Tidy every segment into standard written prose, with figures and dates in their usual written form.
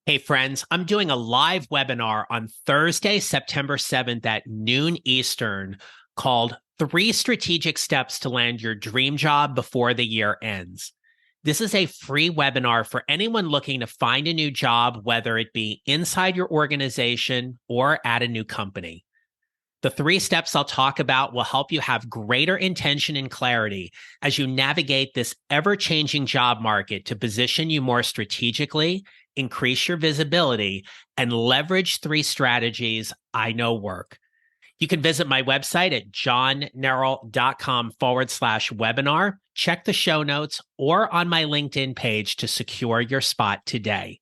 Hey, friends, I'm doing a live webinar on Thursday, September 7th at noon Eastern called Three Strategic Steps to Land Your Dream Job Before the Year Ends. This is a free webinar for anyone looking to find a new job, whether it be inside your organization or at a new company. The three steps I'll talk about will help you have greater intention and clarity as you navigate this ever-changing job market to position you more strategically, increase your visibility, and leverage three strategies I know work. You can visit my website at johnneral.com/webinar, check the show notes, or on my LinkedIn page to secure your spot today.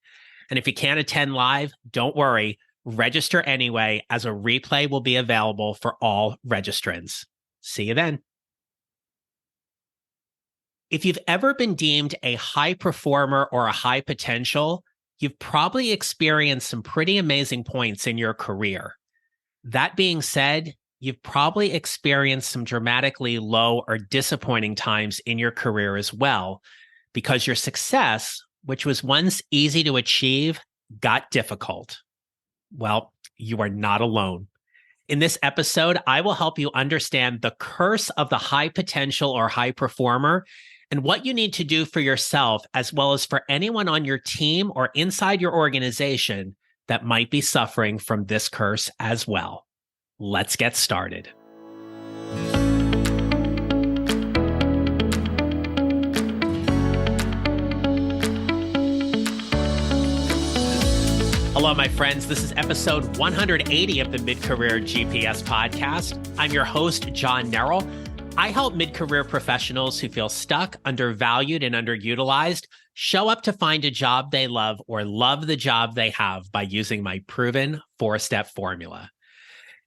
And if you can't attend live, don't worry. Register anyway, as a replay will be available for all registrants. See you then. If you've ever been deemed a high performer or a high potential, you've probably experienced some pretty amazing points in your career. That being said, you've probably experienced some dramatically low or disappointing times in your career as well, because your success, which was once easy to achieve, got difficult. Well, you are not alone. In this episode, I will help you understand the curse of the high potential or high performer and what you need to do for yourself, as well as for anyone on your team or inside your organization that might be suffering from this curse as well. Let's get started. Hello, my friends. This is episode 180 of the Mid-Career GPS podcast. I'm your host, John Neral. I help mid-career professionals who feel stuck, undervalued, and underutilized show up to find a job they love or love the job they have by using my proven four-step formula.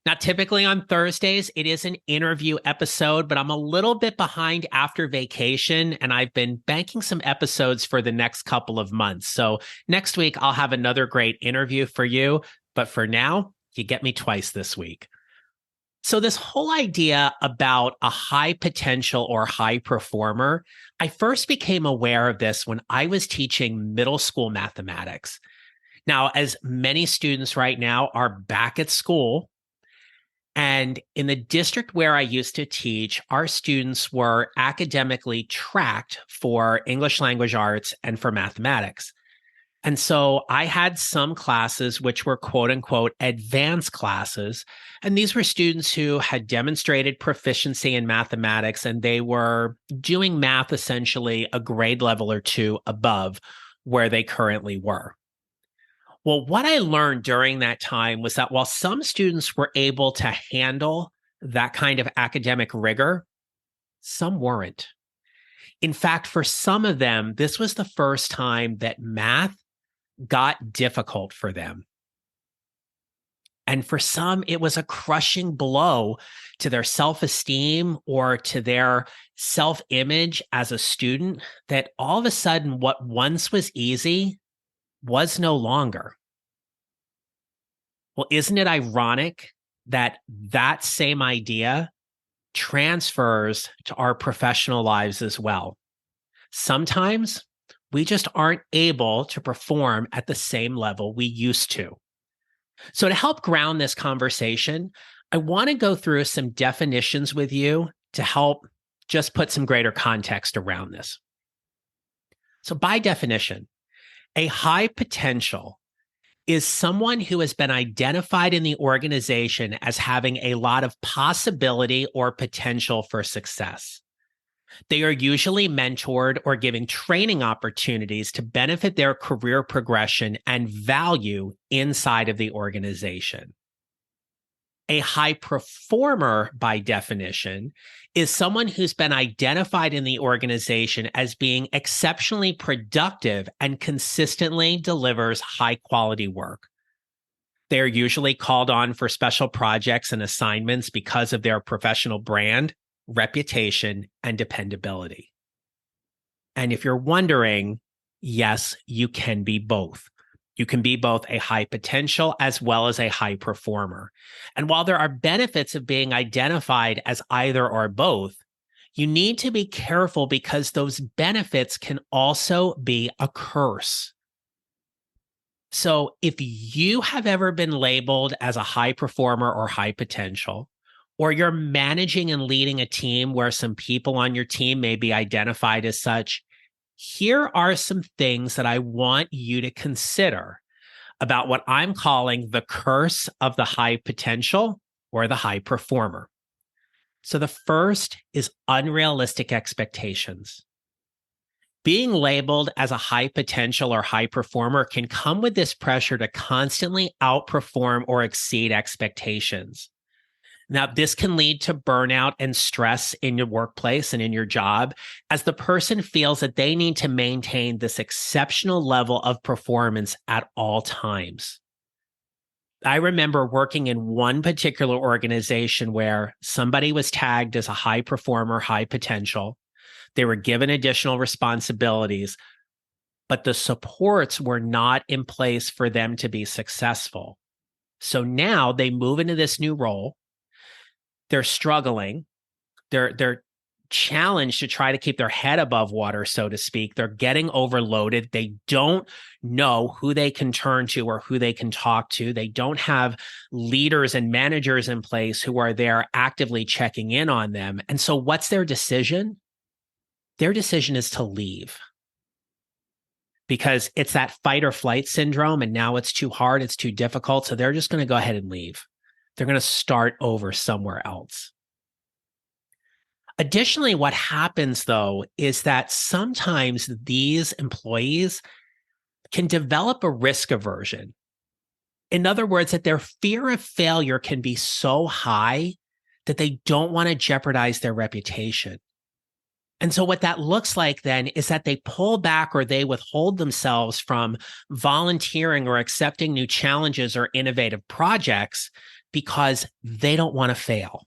Now, typically on Thursdays, it is an interview episode, but I'm a little bit behind after vacation, and I've been banking some episodes for the next couple of months. So next week, I'll have another great interview for you. But for now, you get me twice this week. So this whole idea about a high potential or high performer, I first became aware of this when I was teaching middle school mathematics. Now, as many students right now are back at school, and in the district where I used to teach, our students were academically tracked for English language arts and for mathematics. And so I had some classes which were quote unquote advanced classes. And these were students who had demonstrated proficiency in mathematics, and they were doing math essentially a grade level or two above where they currently were. Well, what I learned during that time was that while some students were able to handle that kind of academic rigor, some weren't. In fact, for some of them, this was the first time that math got difficult for them. And for some, it was a crushing blow to their self-esteem or to their self-image as a student that all of a sudden what once was easy was no longer. Well, isn't it ironic that that same idea transfers to our professional lives as well? Sometimes we just aren't able to perform at the same level we used to. So to help ground this conversation, I want to go through some definitions with you to help just put some greater context around this. So by definition, a high potential is someone who has been identified in the organization as having a lot of possibility or potential for success. They are usually mentored or given training opportunities to benefit their career progression and value inside of the organization. A high performer, by definition, is someone who's been identified in the organization as being exceptionally productive and consistently delivers high-quality work. They're usually called on for special projects and assignments because of their professional brand, reputation, and dependability. And if you're wondering, yes, you can be both. You can be both a high potential as well as a high performer. And while there are benefits of being identified as either or both, you need to be careful because those benefits can also be a curse. So if you have ever been labeled as a high performer or high potential, or you're managing and leading a team where some people on your team may be identified as such, here are some things that I want you to consider about what I'm calling the curse of the high potential or the high performer. So the first is unrealistic expectations. Being labeled as a high potential or high performer can come with this pressure to constantly outperform or exceed expectations. Now, this can lead to burnout and stress in your workplace and in your job as the person feels that they need to maintain this exceptional level of performance at all times. I remember working in one particular organization where somebody was tagged as a high performer, high potential. They were given additional responsibilities, but the supports were not in place for them to be successful. So now they move into this new role. They're struggling. They're challenged to try to keep their head above water, so to speak. They're getting overloaded. They don't know who they can turn to or who they can talk to. They don't have leaders and managers in place who are there actively checking in on them. And so what's their decision? Their decision is to leave because it's that fight or flight syndrome. And now it's too hard. It's too difficult. So they're just going to go ahead and leave. They're going to start over somewhere else. Additionally, what happens though is that sometimes these employees can develop a risk aversion. In other words, that their fear of failure can be so high that they don't want to jeopardize their reputation. And so what that looks like then is that they pull back or they withhold themselves from volunteering or accepting new challenges or innovative projects because they don't want to fail.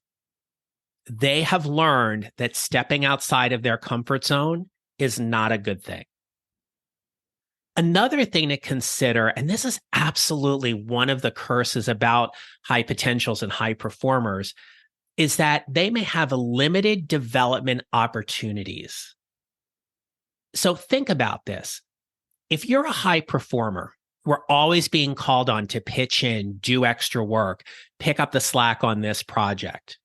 They have learned that stepping outside of their comfort zone is not a good thing. Another thing to consider, and this is absolutely one of the curses about high potentials and high performers, is that they may have limited development opportunities. So think about this. If you're a high performer, we're always being called on to pitch in, do extra work, pick up the slack on this project.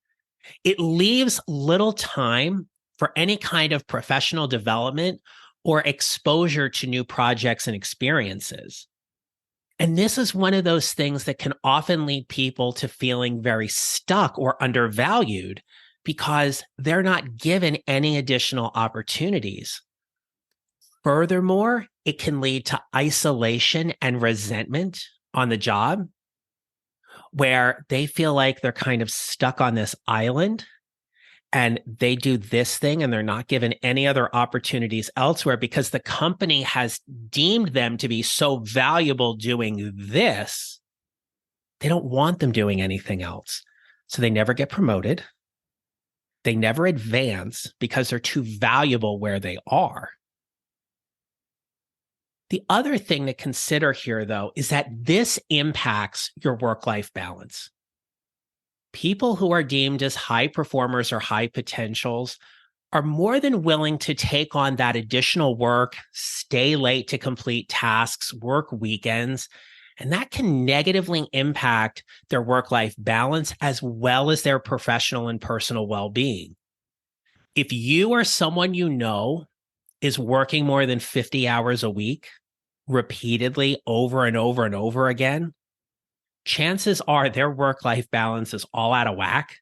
It leaves little time for any kind of professional development or exposure to new projects and experiences. And this is one of those things that can often lead people to feeling very stuck or undervalued because they're not given any additional opportunities. Furthermore, it can lead to isolation and resentment on the job where they feel like they're kind of stuck on this island and they do this thing and they're not given any other opportunities elsewhere because the company has deemed them to be so valuable doing this. They don't want them doing anything else. So they never get promoted. They never advance because they're too valuable where they are. The other thing to consider here, though, is that this impacts your work-life balance. People who are deemed as high performers or high potentials are more than willing to take on that additional work, stay late to complete tasks, work weekends, and that can negatively impact their work-life balance as well as their professional and personal well-being. If you or someone you know is working more than 50 hours a week, repeatedly over and over and over again, chances are their work-life balance is all out of whack.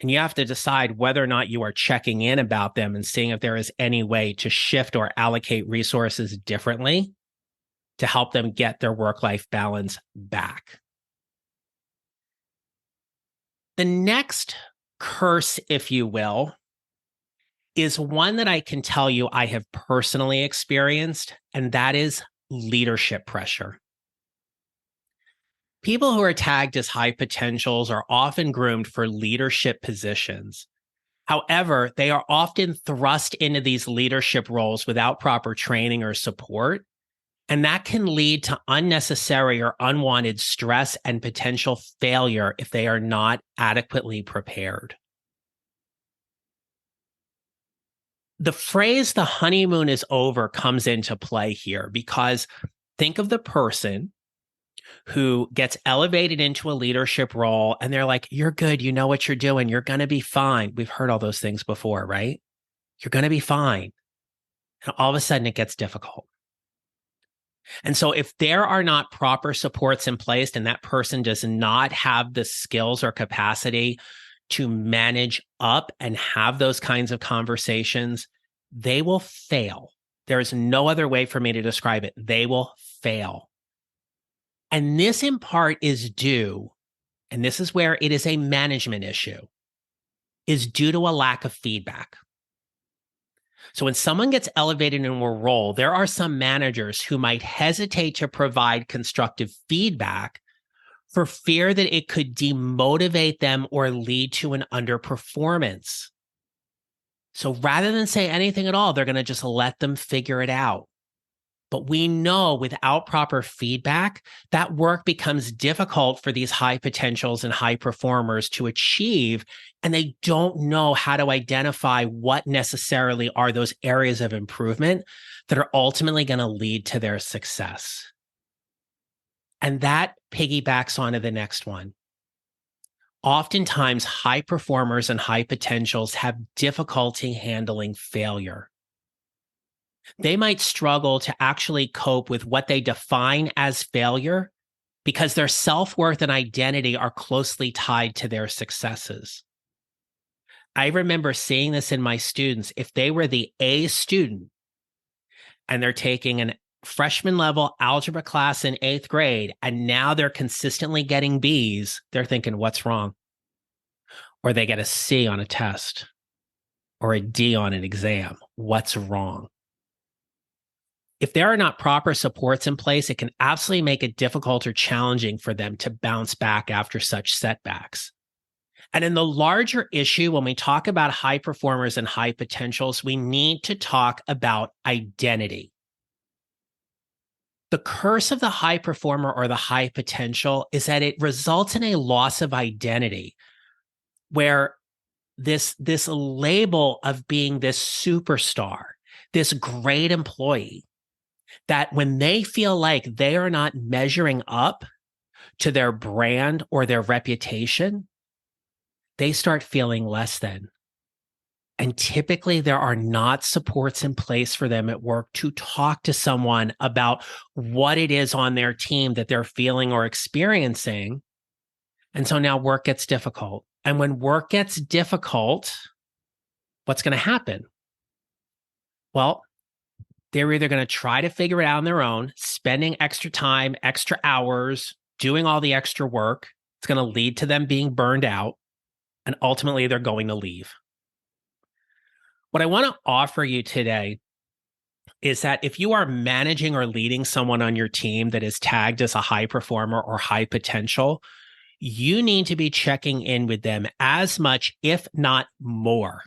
And you have to decide whether or not you are checking in about them and seeing if there is any way to shift or allocate resources differently to help them get their work-life balance back. The next curse, if you will, is one that I can tell you I have personally experienced, and that is leadership pressure. People who are tagged as high potentials are often groomed for leadership positions. However, they are often thrust into these leadership roles without proper training or support, and that can lead to unnecessary or unwanted stress and potential failure if they are not adequately prepared. The phrase "the honeymoon is over" comes into play here because Think of the person who gets elevated into a leadership role and they're like, you're good. You know what you're doing. You're going to be fine. We've heard all those things before, right? You're going to be fine. And all of a sudden it gets difficult. And so if there are not proper supports in place and that person does not have the skills or capacity to manage up and have those kinds of conversations, they will fail. There is no other way for me to describe it. They will fail. And this in part is due, and this is where it is a management issue, is due to a lack of feedback. So when someone gets elevated into a role, there are some managers who might hesitate to provide constructive feedback for fear that it could demotivate them or lead to an underperformance. So rather than say anything at all, they're going to just let them figure it out. But we know without proper feedback, that work becomes difficult for these high potentials and high performers to achieve, and they don't know how to identify what necessarily are those areas of improvement that are ultimately going to lead to their success. And that piggybacks onto the next one. Oftentimes, high performers and high potentials have difficulty handling failure. They might struggle to actually cope with what they define as failure because their self-worth and identity are closely tied to their successes. I remember seeing this in my students. If they were the A student and they're taking an freshman level algebra class in 8th grade, and now they're consistently getting Bs, they're thinking, what's wrong? Or they get a C on a test or a D on an exam. What's wrong? If there are not proper supports in place, it can absolutely make it difficult or challenging for them to bounce back after such setbacks. And in the larger issue, when we talk about high performers and high potentials, we need to talk about identity. The curse of the high performer or the high potential is that it results in a loss of identity, where this label of being this superstar, this great employee, that when they feel like they are not measuring up to their brand or their reputation, they start feeling less than. And typically there are not supports in place for them at work to talk to someone about what it is on their team that they're feeling or experiencing. And so now work gets difficult. And when work gets difficult, what's going to happen? Well, they're either going to try to figure it out on their own, spending extra time, extra hours, doing all the extra work. It's going to lead to them being burned out, and ultimately they're going to leave. What I want to offer you today is that if you are managing or leading someone on your team that is tagged as a high performer or high potential, you need to be checking in with them as much, if not more,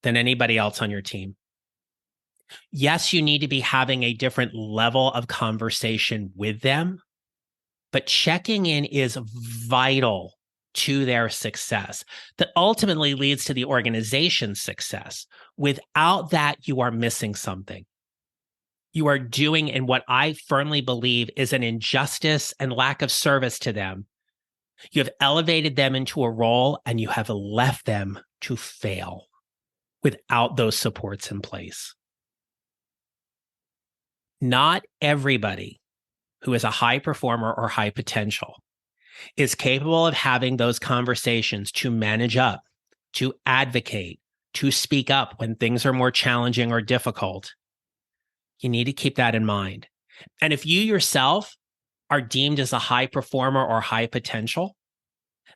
than anybody else on your team. Yes, you need to be having a different level of conversation with them, but checking in is vital to their success that ultimately leads to the organization's success. Without that, you are missing something. You are doing in what I firmly believe is an injustice and lack of service to them. You have elevated them into a role and you have left them to fail without those supports in place. Not everybody who is a high performer or high potential is capable of having those conversations to manage up, to advocate, to speak up when things are more challenging or difficult. You need to keep that in mind. And if you yourself are deemed as a high performer or high potential,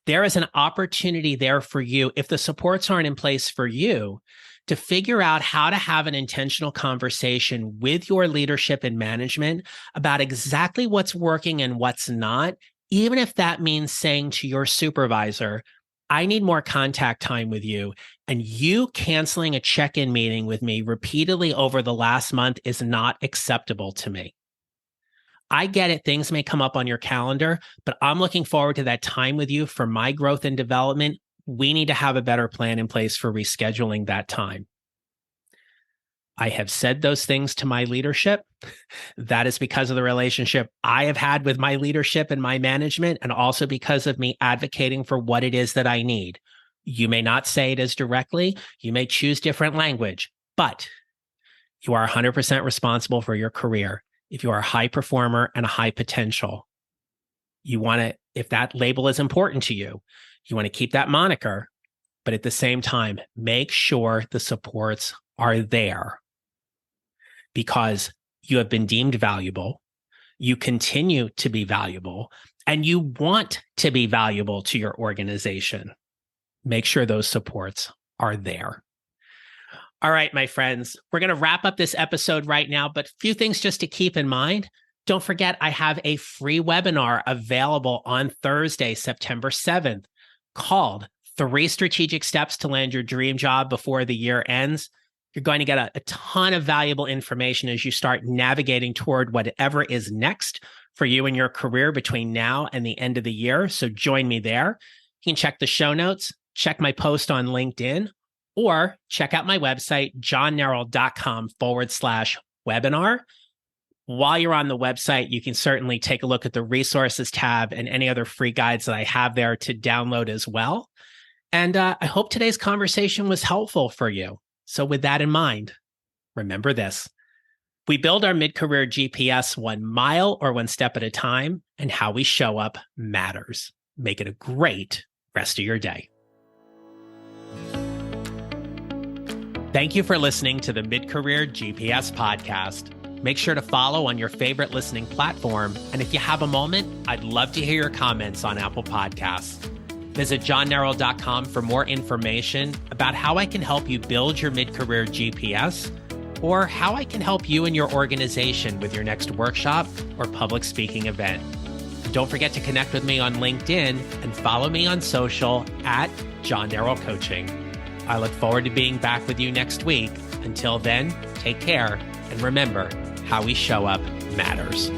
there is an opportunity there for you, if the supports aren't in place for you, to figure out how to have an intentional conversation with your leadership and management about exactly what's working and what's not, even if that means saying to your supervisor, I need more contact time with you, and you canceling a check-in meeting with me repeatedly over the last month is not acceptable to me. I get it. Things may come up on your calendar, but I'm looking forward to that time with you for my growth and development. We need to have a better plan in place for rescheduling that time. I have said those things to my leadership. That is because of the relationship I have had with my leadership and my management, and also because of me advocating for what it is that I need. You may not say it as directly. You may choose different language, but you are 100% responsible for your career. If you are a high performer and a high potential, you want to, if that label is important to you, you want to keep that moniker, but at the same time, make sure the supports are there because you have been deemed valuable, you continue to be valuable, and you want to be valuable to your organization. Make sure those supports are there. All right, my friends, we're going to wrap up this episode right now, but a few things just to keep in mind. Don't forget, I have a free webinar available on Thursday, September 7th, called 3 Strategic Steps to Land Your Dream Job Before the Year Ends. You're going to get a ton of valuable information as you start navigating toward whatever is next for you in your career between now and the end of the year. So join me there. You can check the show notes, check my post on LinkedIn, or check out my website, johnneral.com/webinar. While you're on the website, you can certainly take a look at the resources tab and any other free guides that I have there to download as well. And I hope today's conversation was helpful for you. So with that in mind, remember this. We build our mid-career GPS 1 mile or 1 step at a time, and how we show up matters. Make it a great rest of your day. Thank you for listening to the Mid-Career GPS podcast. Make sure to follow on your favorite listening platform. And if you have a moment, I'd love to hear your comments on Apple Podcasts. Visit johnneral.com for more information about how I can help you build your mid-career GPS, or how I can help you and your organization with your next workshop or public speaking event. Don't forget to connect with me on LinkedIn and follow me on social at John Neral Coaching. I look forward to being back with you next week. Until then, take care, and remember, how we show up matters.